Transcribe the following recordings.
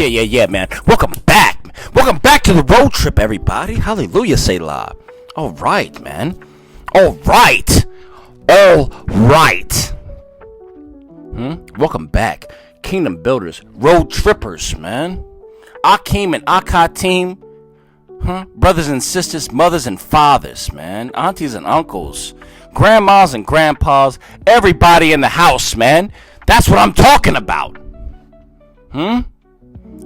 Yeah, man. Welcome back. Welcome back to the road trip, everybody. Hallelujah, Selah. All right, man. All right. All right. Welcome back. Kingdom Builders, Road Trippers, man. Akeem and Akatim. Brothers and sisters, mothers and fathers, man. Aunties and uncles. Grandmas and grandpas. Everybody in the house, man. That's what I'm talking about.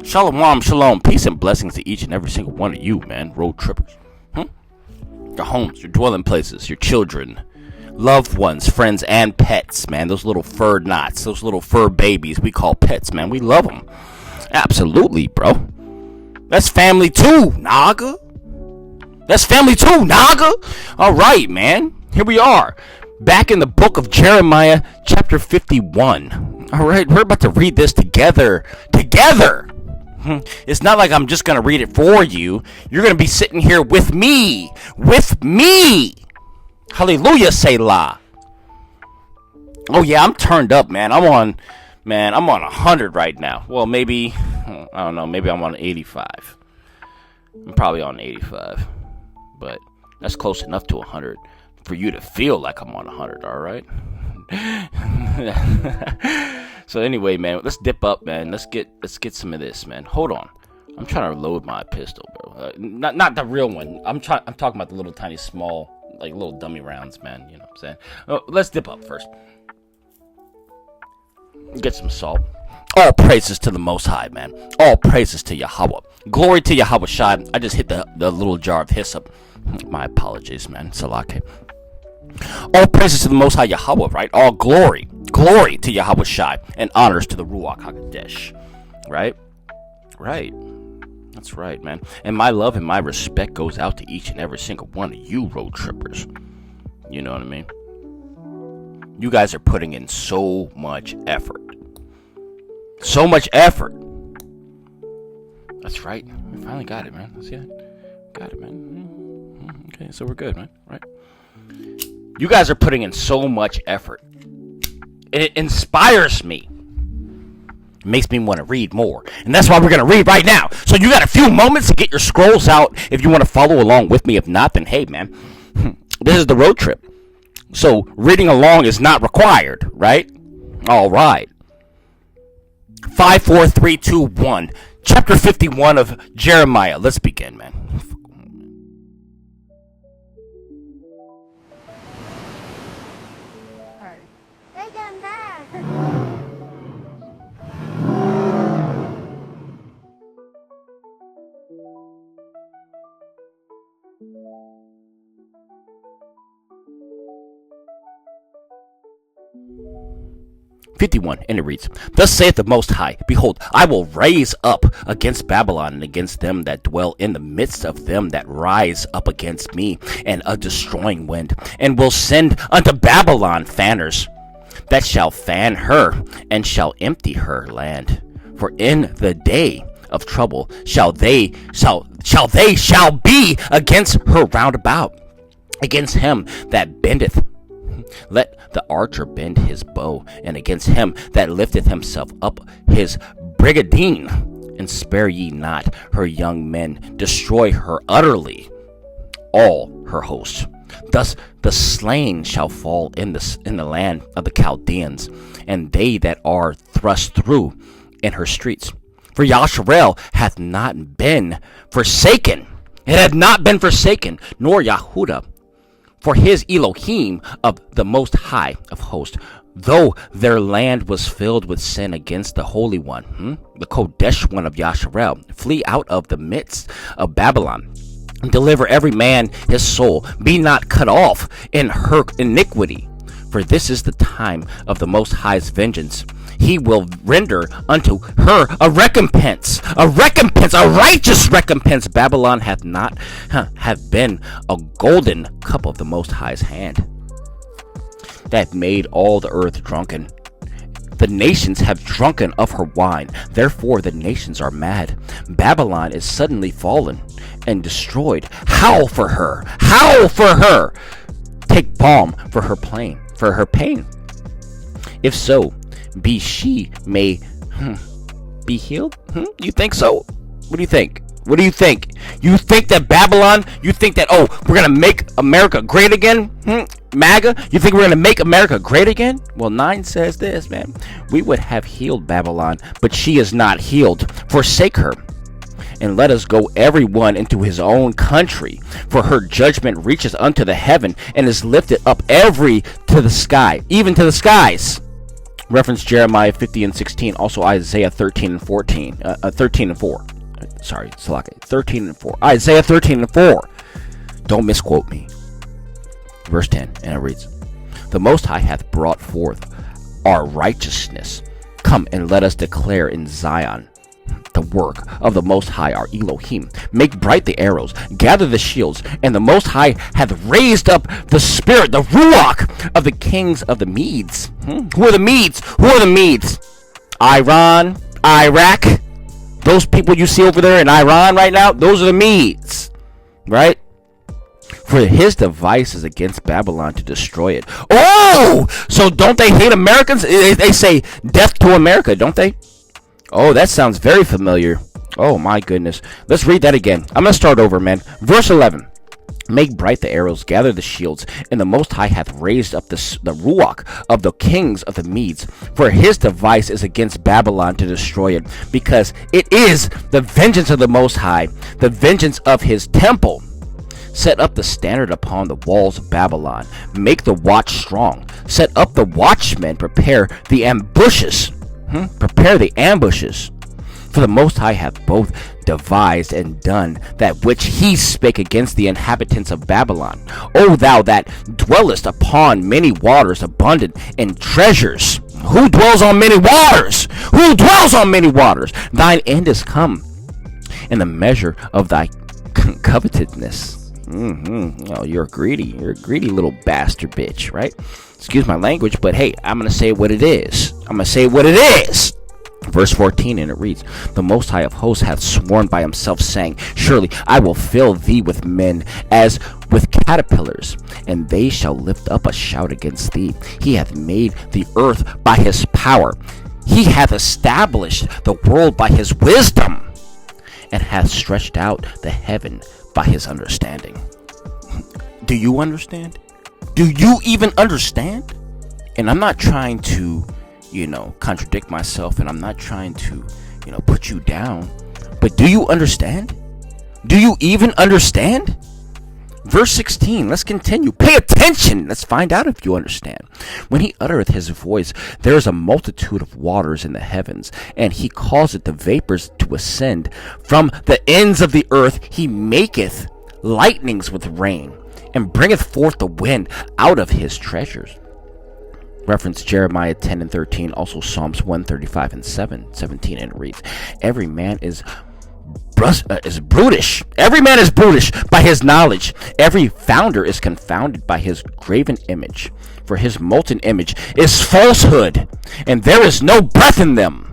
Shalom, shalom. Peace and blessings to each and every single one of you, man. Road trippers. Your homes, your dwelling places, your children, loved ones, friends, and pets, man. Those little fur knots, those little fur babies we call pets, man. We love them. Absolutely, bro. That's family too, Naga. That's family too, Naga. All right, man. Here we are. Back in the book of Jeremiah, chapter 51. All right, we're about to read this together. It's not like I'm just going to read it for you. You're going to be sitting here with me. Hallelujah, Selah. Oh, yeah, I'm turned up, man. I'm on 100 right now. Well, maybe, I don't know, maybe I'm on 85. I'm probably on 85. But that's close enough to 100 for you to feel like I'm on 100, all right? So anyway, man, let's dip up, man. Let's get some of this, man. Hold on, I'm trying to load my pistol, bro. Not the real one. I'm talking about the little tiny small, like little dummy rounds, man. You know what I'm saying? Let's dip up first. Get some salt. All praises to the Most High, man. All praises to Yahweh. Glory to Yahweh Shai. I just hit the little jar of hyssop. My apologies, man. Salake. All praises to the Most High Yahweh, right? All glory to Yahweh Shai, and honors to the Ruach HaKodesh, right? That's right, man. And my love and my respect goes out to each and every single one of you road trippers. You know what I mean? You guys are putting in so much effort. That's right. We finally got it, man. Let's get it. Got it, man. Okay, so we're good, man. Right? You guys are putting in so much effort. It inspires me. It makes me want to read more. And that's why we're going to read right now. So you got a few moments to get your scrolls out if you want to follow along with me. If not, then hey, man. This is the road trip. So reading along is not required, right? All right. 5, 4, 3, 2, 1. Chapter 51 of Jeremiah. Let's begin, man. And it reads, Thus saith the Most High, Behold, I will raise up against Babylon and against them that dwell in the midst of them that rise up against me, and a destroying wind, and will send unto Babylon fanners, that shall fan her, and shall empty her land. For in the day of trouble shall they be against her round about, against him that bendeth. Let the archer bend his bow, and against him that lifteth himself up his brigadine, and spare ye not her young men, destroy her utterly, all her hosts. Thus the slain shall fall in the land of the Chaldeans, and they that are thrust through in her streets. For Yasharel hath not been forsaken, it hath not been forsaken, nor Yahudah, for his Elohim of the Most High of hosts, though their land was filled with sin against the Holy One, the Kodesh One of Yasharel, flee out of the midst of Babylon, and deliver every man his soul, be not cut off in her iniquity. For this is the time of the Most High's vengeance. He will render unto her a recompense, a righteous recompense. Babylon hath not have been a golden cup of the Most High's hand, that made all the earth drunken. The nations have drunken of her wine, therefore the nations are mad. Babylon is suddenly fallen and destroyed. Howl for her, howl for her. Take balm for her pain. If so, be she may be healed? You think so? What do you think? What do you think? You think that Babylon, you think that, oh, we're going to make America great again? MAGA, you think we're going to make America great again? Well, 9 says this, man. We would have healed Babylon, but she is not healed. Forsake her, and let us go everyone into his own country. For her judgment reaches unto the heaven, and is lifted up every to the sky, even to the skies. Reference Jeremiah 50:16, also Isaiah 13:14, 13:4. Sorry, Salaki, 13:4. Isaiah 13:4. Don't misquote me. Verse 10, and it reads, the Most High hath brought forth our righteousness. Come and let us declare in Zion the work of the Most High, our Elohim. Make bright the arrows, gather the shields, and the Most High hath raised up the spirit, the Ruach of the kings of the Medes. Who are the Medes? Who are the Medes? Iran, Iraq. Those people you see over there in Iran right now, those are the Medes, right? For his device is against Babylon to destroy it. Oh, so don't they hate Americans? They say death to America, don't they? Oh, that sounds very familiar. Oh my goodness. Let's read that again. I'm going to start over, man. Verse 11. Make bright the arrows, gather the shields, and the Most High hath raised up the Ruach of the kings of the Medes. For his device is against Babylon to destroy it, because it is the vengeance of the Most High, the vengeance of his temple. Set up the standard upon the walls of Babylon. Make the watch strong. Set up the watchmen. Prepare the ambushes. Prepare the ambushes. For the Most High hath both devised and done that which he spake against the inhabitants of Babylon. O thou that dwellest upon many waters, abundant in treasures. Who dwells on many waters? Who dwells on many waters? Thine end is come, in the measure of thy covetousness. Oh, you're greedy. You're a greedy little bastard bitch, right? Excuse my language, but hey, I'm going to say what it is. I'm going to say what it is. Verse 14, and it reads, the Most High of hosts hath sworn by himself, saying, surely I will fill thee with men as with caterpillars, and they shall lift up a shout against thee. He hath made the earth by his power. He hath established the world by his wisdom, and hath stretched out the heaven by his understanding. Do you understand? Do you even understand? And I'm not trying to, contradict myself, and I'm not trying to, put you down. But do you understand? Do you even understand? Verse 16, let's continue. Pay attention. Let's find out if you understand. When he uttereth his voice, there is a multitude of waters in the heavens, and he causeth the vapors to ascend. From the ends of the earth he maketh lightnings with rain, and bringeth forth the wind out of his treasures. Reference Jeremiah 10 and 13, also Psalms 135 and 17, and it reads, every man is brutish. Every man is brutish by his knowledge. Every founder is confounded by his graven image. For his molten image is falsehood, and there is no breath in them.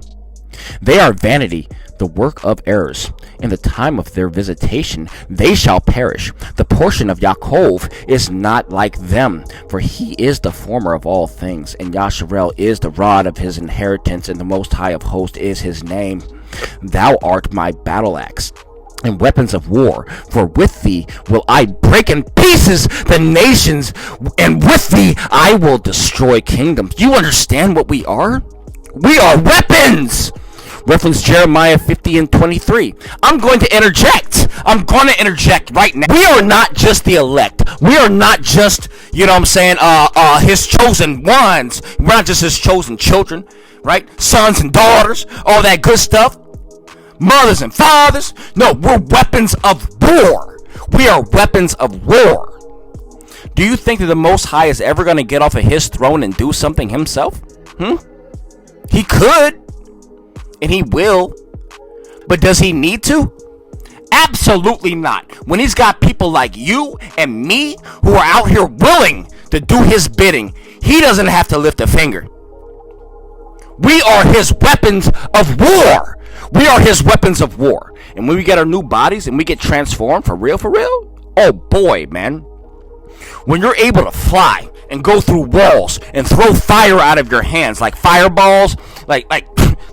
They are vanity, the work of errors. In the time of their visitation they shall perish. The portion of Yaakov is not like them, for he is the former of all things, and Yasharel is the rod of his inheritance, and the Most High of hosts is his name. Thou art my battle axe and weapons of war, for with thee will I break in pieces the nations, and with thee I will destroy kingdoms. You understand what we are? We are weapons. Reference Jeremiah 50 and 23. I'm going to interject. I'm going to interject right now. We are not just the elect. We are not just, his chosen ones. We're not just his chosen children, right? Sons and daughters, all that good stuff. Mothers and fathers. No, we're weapons of war. We are weapons of war. Do you think that the Most High is ever going to get off of his throne and do something himself? He could. And he will. But does he need to? Absolutely not. When he's got people like you and me who are out here willing to do his bidding, he doesn't have to lift a finger. We are his weapons of war. We are his weapons of war. And when we get our new bodies and we get transformed for real, oh boy, man. When you're able to fly and go through walls and throw fire out of your hands like fireballs, like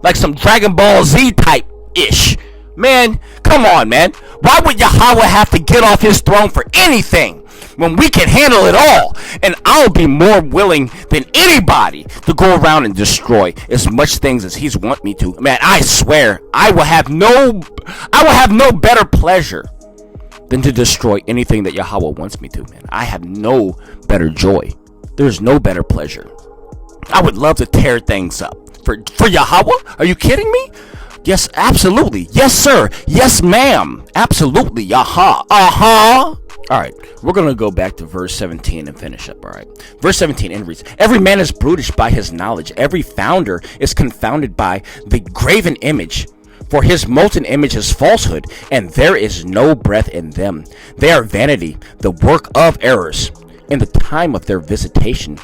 like some Dragon Ball Z type ish. Man, come on, man. Why would Yahweh have to get off his throne for anything when we can handle it all? And I'll be more willing than anybody to go around and destroy as much things as he's want me to. Man, I swear, I will have no better pleasure than to destroy anything that Yahweh wants me to, man. I have no better joy. There's no better pleasure. I would love to tear things up. For Yahweh? Are you kidding me? Yes, absolutely. Yes, sir. Yes, ma'am. Absolutely. Yaha. All right, we're going to go back to verse 17 and finish up, all right? Verse 17, and reads, every man is brutish by his knowledge. Every founder is confounded by the graven image. For his molten image is falsehood, and there is no breath in them. They are vanity, the work of errors. In the time of their visitation,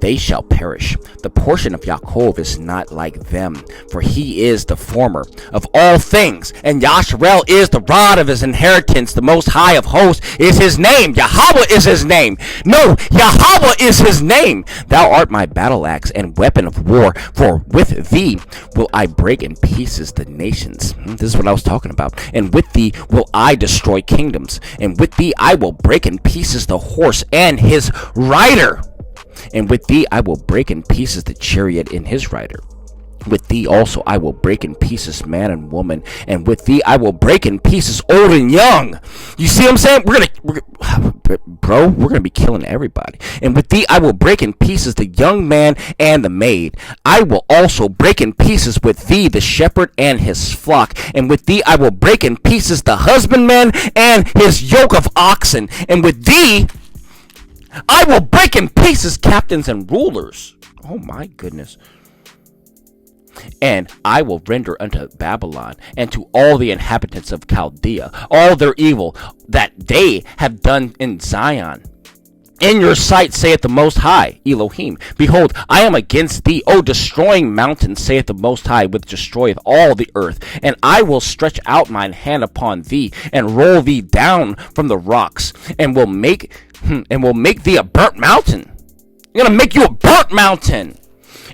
they shall perish. The portion of Yaakov is not like them, for he is the former of all things, and Yasharel is the rod of his inheritance. The Most High of hosts is his name. Yahweh is his name. No, Yahweh is his name. Thou art my battle axe and weapon of war, for with thee will I break in pieces the nations. This is what I was talking about. And with thee will I destroy kingdoms, and with thee I will break in pieces the horse and his rider. And with thee I will break in pieces the chariot and his rider. With thee also I will break in pieces man and woman, and with thee I will break in pieces old and young. You see what I'm saying? We're gonna be killing everybody. And with thee I will break in pieces the young man and the maid. I will also break in pieces with thee the shepherd and his flock. And with thee I will break in pieces the husbandman and his yoke of oxen. And with thee I will break in pieces captains and rulers. Oh my goodness. And I will render unto Babylon and to all the inhabitants of Chaldea all their evil that they have done in Zion. In your sight, saith the Most High, Elohim. Behold, I am against thee, O destroying mountain, saith the Most High, which destroyeth all the earth. And I will stretch out mine hand upon thee, and roll thee down from the rocks, and will make thee a burnt mountain. I'm gonna make you a burnt mountain.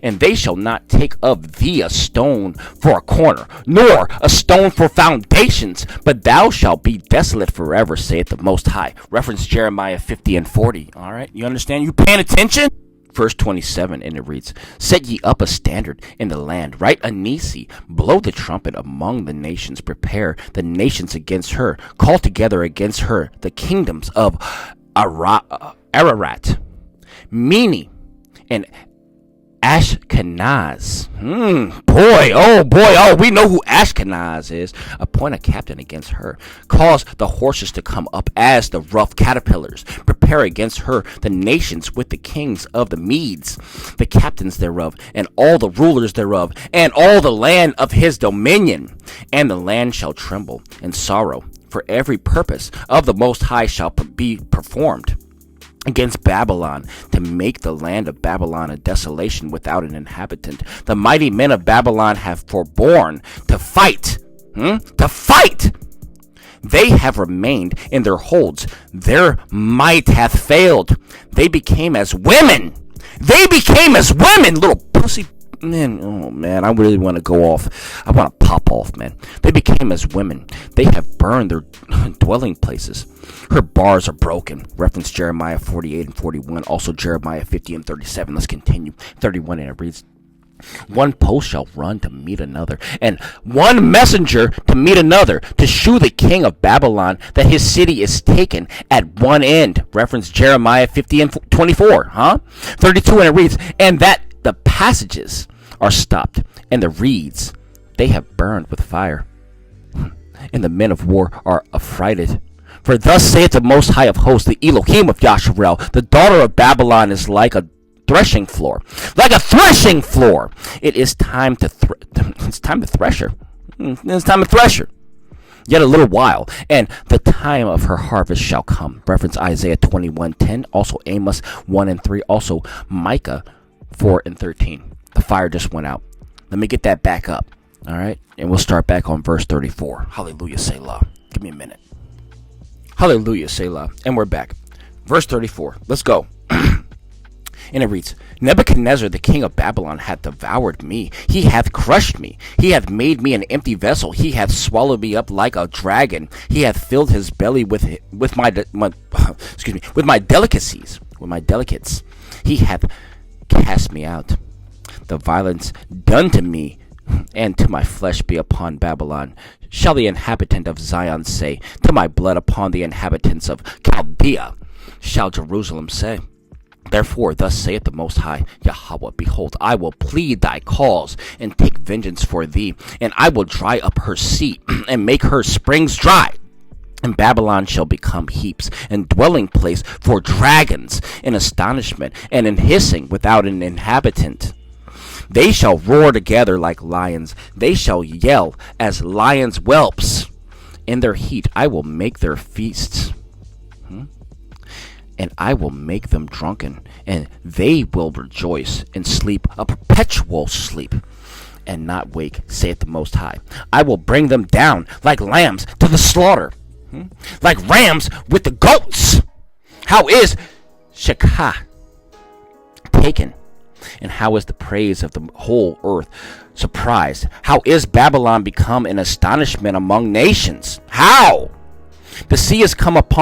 And they shall not take of thee a stone for a corner, nor a stone for foundations, but thou shalt be desolate forever, saith the Most High. Reference Jeremiah 50 and 40. All right, you understand? You paying attention? Verse 27, and it reads, set ye up a standard in the land, write a Nisi, blow the trumpet among the nations, prepare the nations against her, call together against her the kingdoms of Ararat, Mini, and Ashkenaz. We know who Ashkenaz is. Appoint a captain against her. Cause the horses to come up as the rough caterpillars. Prepare against her the nations with the kings of the Medes, the captains thereof, and all the rulers thereof, and all the land of his dominion. And the land shall tremble in sorrow, for every purpose of the Most High shall be performed against Babylon, to make the land of Babylon a desolation without an inhabitant. The mighty men of Babylon have forborne to fight. To fight! They have remained in their holds. Their might hath failed. They became as women. Little pussy. Man, oh man, I really want to go off. I want to pop off, man. They became as women. They have burned their dwelling places. Her bars are broken. Reference Jeremiah 48 and 41. Also Jeremiah 50 and 37. Let's continue. 31, and it reads, one post shall run to meet another, and one messenger to meet another, to shew the king of Babylon that his city is taken at one end. Reference Jeremiah 50 and 24. 32, and it reads, and that the passages are stopped, and the reeds they have burned with fire, and the men of war are affrighted. For thus saith the Most High of hosts, the Elohim of Yasharel, the daughter of Babylon is like a threshing floor. Like a threshing floor! It is time to it's time to thresh her. It's time to thresh her. Yet a little while, and the time of her harvest shall come. Reference Isaiah 21:10, also Amos 1 and 3, also Micah 4 and 13. The fire just went out. Let me get that back up. All right. And we'll start back on verse 34. Hallelujah, Selah. Give me a minute. Hallelujah, Selah. And we're back. Verse 34. Let's go. And it reads, Nebuchadnezzar, the king of Babylon, hath devoured me. He hath crushed me. He hath made me an empty vessel. He hath swallowed me up like a dragon. He hath filled his belly with my with my delicacies, with my delicates. He hath cast me out. The violence done to me and to my flesh be upon Babylon. Shall the inhabitant of Zion say, to my blood upon the inhabitants of Chaldea shall Jerusalem say. Therefore, thus saith the Most High Yahweh, behold, I will plead thy cause, and take vengeance for thee, and I will dry up her sea, and make her springs dry. And Babylon shall become heaps, and dwelling place for dragons, in astonishment, and in hissing without an inhabitant. They shall roar together like lions. They shall yell as lions' whelps. In their heat I will make their feasts, and I will make them drunken, and they will rejoice and sleep a perpetual sleep, and not wake, saith the Most High. I will bring them down like lambs to the slaughter, like rams with the goats. How is Shekah taken? And how is the praise of the whole earth surprised? How is Babylon become an astonishment among nations? How? The sea has come up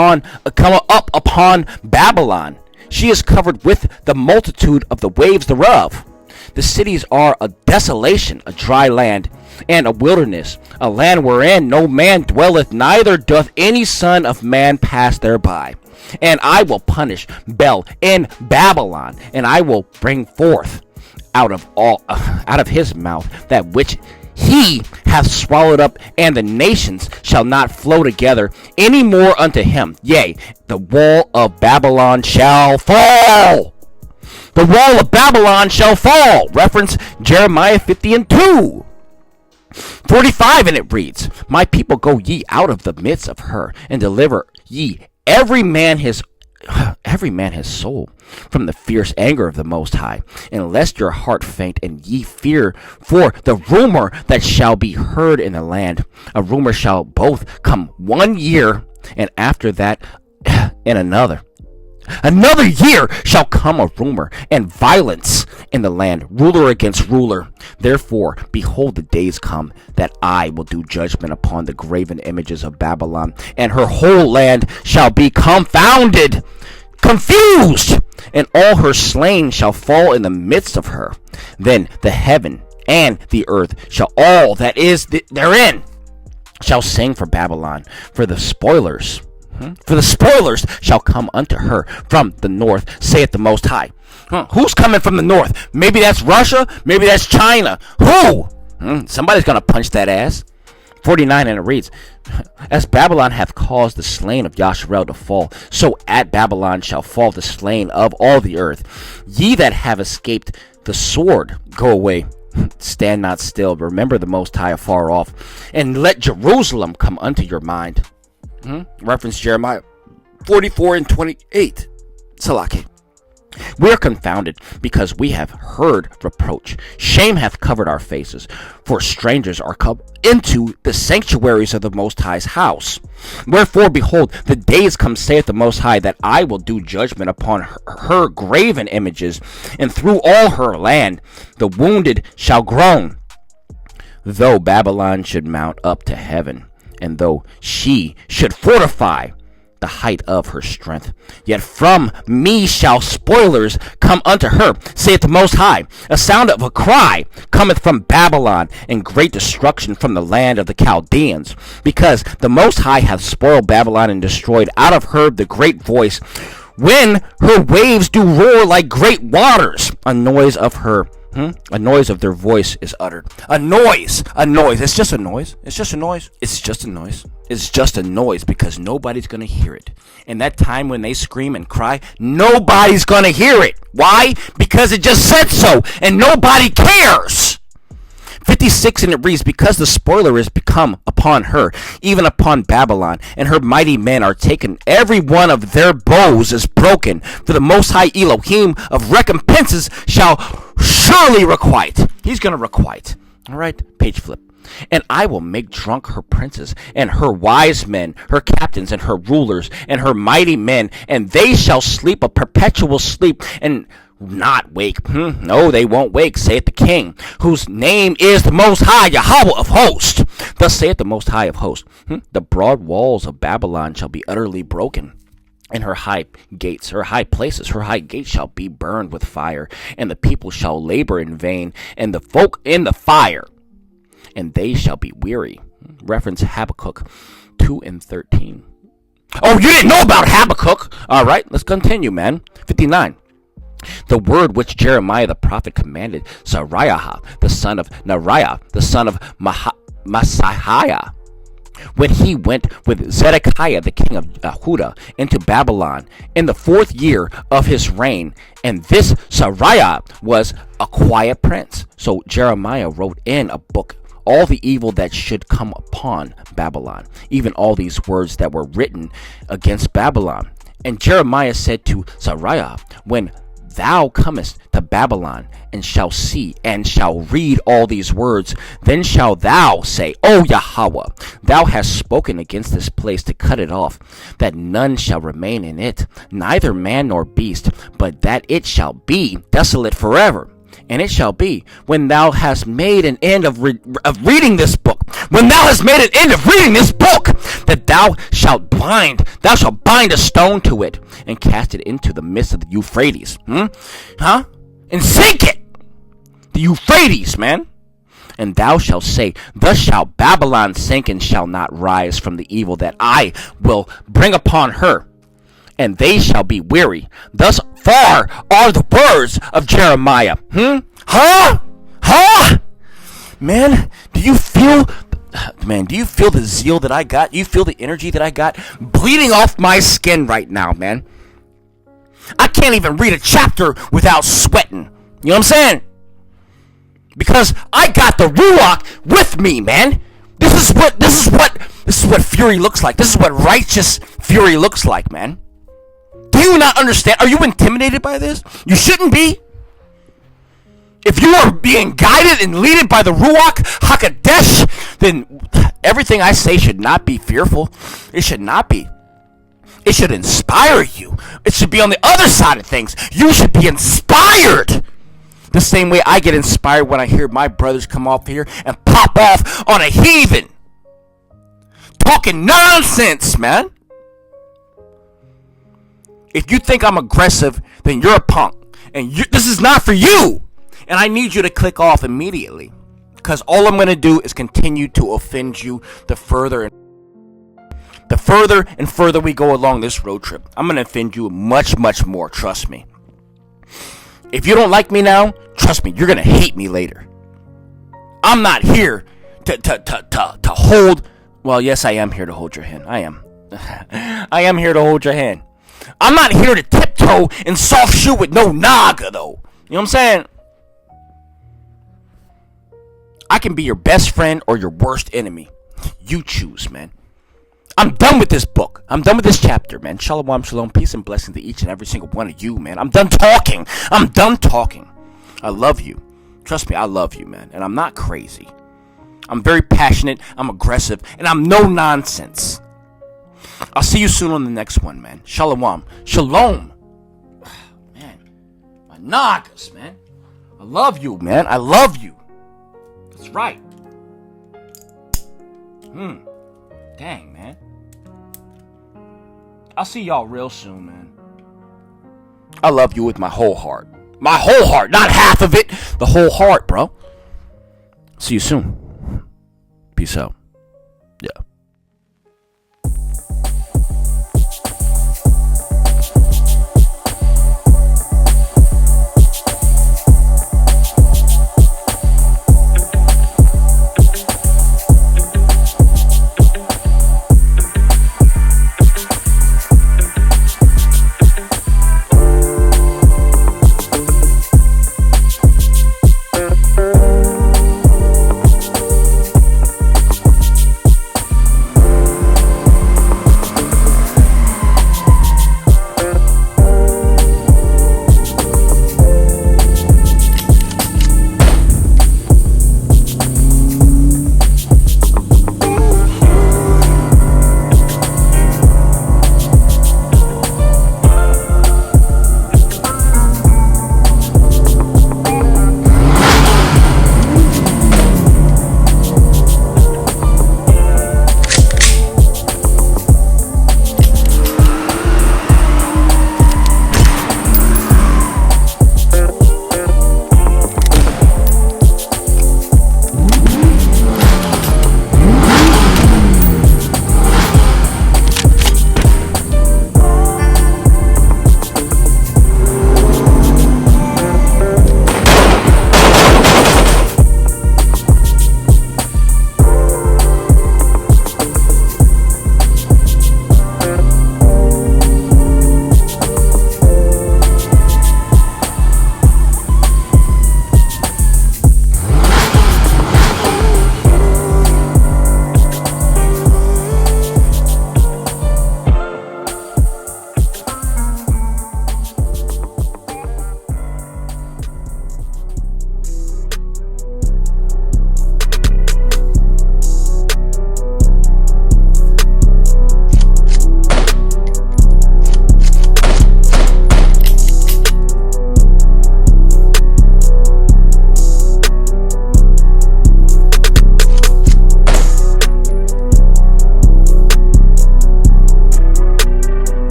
upon Babylon. She is covered with the multitude of the waves thereof. The cities are a desolation, a dry land, and a wilderness, a land wherein no man dwelleth, neither doth any son of man pass thereby. And I will punish Bel in Babylon, and I will bring forth out of his mouth that which he hath swallowed up, and the nations shall not flow together any more unto him. Yea, the wall of Babylon shall fall. The wall of Babylon shall fall. Reference Jeremiah 50 and 2. 45, and it reads, My people, go ye out of the midst of her, and deliver ye every man his soul from the fierce anger of the Most High, and lest your heart faint, and ye fear for the rumor that shall be heard in the land. A rumor shall both come 1 year, and after that in another. Another year shall come a rumor and violence in the land, ruler against ruler. Therefore, behold, the days come that I will do judgment upon the graven images of Babylon, and her whole land shall be confounded, confused, and all her slain shall fall in the midst of her. Then the heaven and the earth shall all that is therein shall sing for Babylon, for the spoilers. For the spoilers shall come unto her from the north, saith the Most High. Who's coming from the north? Maybe that's Russia. Maybe that's China. Who? Somebody's going to punch that ass. 49, and it reads, As Babylon hath caused the slain of Yasharel to fall, so at Babylon shall fall the slain of all the earth. Ye that have escaped the sword, go away. Stand not still. Remember the Most High afar off, and let Jerusalem come unto your mind. Reference Jeremiah 44 and 28. Salaki. We are confounded because we have heard reproach. Shame hath covered our faces, for strangers are come into the sanctuaries of the Most High's house. Wherefore, behold, the days come, saith the Most High, that I will do judgment upon her graven images, and through all her land the wounded shall groan. Though Babylon should mount up to heaven, and though she should fortify the height of her strength, yet from me shall spoilers come unto her, saith the Most High. A sound of a cry cometh from Babylon, and great destruction from the land of the Chaldeans, because the Most High hath spoiled Babylon, and destroyed out of her the great voice, when her waves do roar like great waters. A noise of their voice is uttered. A noise. It's just a noise. It's just a noise. It's just a noise because nobody's going to hear it. And that time when they scream and cry, nobody's going to hear it. Why? Because it just said so, and nobody cares. 56, and it reads, Because the spoiler is become upon her, even upon Babylon, and her mighty men are taken. Every one of their bows is broken. For the Most High Elohim of recompenses shall surely requite. He's going to requite. All right, page flip. And I will make drunk her princes, and her wise men, her captains, and her rulers, and her mighty men, and they shall sleep a perpetual sleep, and not wake. No, they won't wake, saith the King, whose name is the Most High, Yahweh of hosts. Thus saith the Most High of hosts. The broad walls of Babylon shall be utterly broken, and her high gates, her high places, her high gates shall be burned with fire, and the people shall labor in vain, and the folk in the fire, and they shall be weary. Reference Habakkuk 2 and 13. Oh, you didn't know about Habakkuk? All right, let's continue, man. 59. The word which Jeremiah the prophet commanded Seraiah, the son of Neriah, the son of Maaseiah, when he went with Zedekiah the king of Judah into Babylon in the 4th year of his reign. And this Seraiah was a quiet prince. So Jeremiah wrote in a book all the evil that should come upon Babylon, even all these words that were written against Babylon. And Jeremiah said to Seraiah, when thou comest to Babylon, and shall see and shall read all these words, then shall thou say, O Yahweh, thou hast spoken against this place to cut it off, that none shall remain in it, neither man nor beast, but that it shall be desolate forever. And it shall be, when thou hast made an end of reading this book, when thou hast made an end of reading this book, that thou shalt bind a stone to it, and cast it into the midst of the Euphrates. And sink it! The Euphrates, man. And thou shalt say, thus shall Babylon sink, and shall not rise from the evil that I will bring upon her. And they shall be weary. Thus far are the words of Jeremiah. Man, do you feel the zeal that I got? You feel the energy that I got bleeding off my skin right now, man? I can't even read a chapter without sweating. You know what I'm saying? Because I got the Ruach with me, man. This is what fury looks like. This is what righteous fury looks like, man. Do you not understand? Are you intimidated by this? You shouldn't be. If you are being guided and leaded by the Ruach HaKodesh, then everything I say should not be fearful. It should not be. It should inspire you. It should be on the other side of things. You should be inspired. The same way I get inspired when I hear my brothers come off here and pop off on a heathen. Talking nonsense, man. If you think I'm aggressive, then you're a punk. And this is not for you. And I need you to click off immediately. Because all I'm going to do is continue to offend you the further and further we go along this road trip. I'm going to offend you much, much more. Trust me. If you don't like me now, trust me, you're going to hate me later. I'm not here to hold. Well, yes, I am here to hold your hand. I am. I am here to hold your hand. I'm not here to tiptoe and soft shoe with no naga, though. You know what I'm saying? I can be your best friend or your worst enemy. You choose, man. I'm done with this book. I'm done with this chapter, man. Shalom, shalom, peace and blessing to each and every single one of you, man. I'm done talking. I'm done talking. I love you. Trust me, I love you, man. And I'm not crazy. I'm very passionate. I'm aggressive. And I'm no nonsense. I'll see you soon on the next one, man. Shalom. Shalom. Man. My nagas, man. I love you, man. I love you. That's right. Dang, man. I'll see y'all real soon, man. I love you with my whole heart. My whole heart, not half of it. The whole heart, bro. See you soon. Peace out.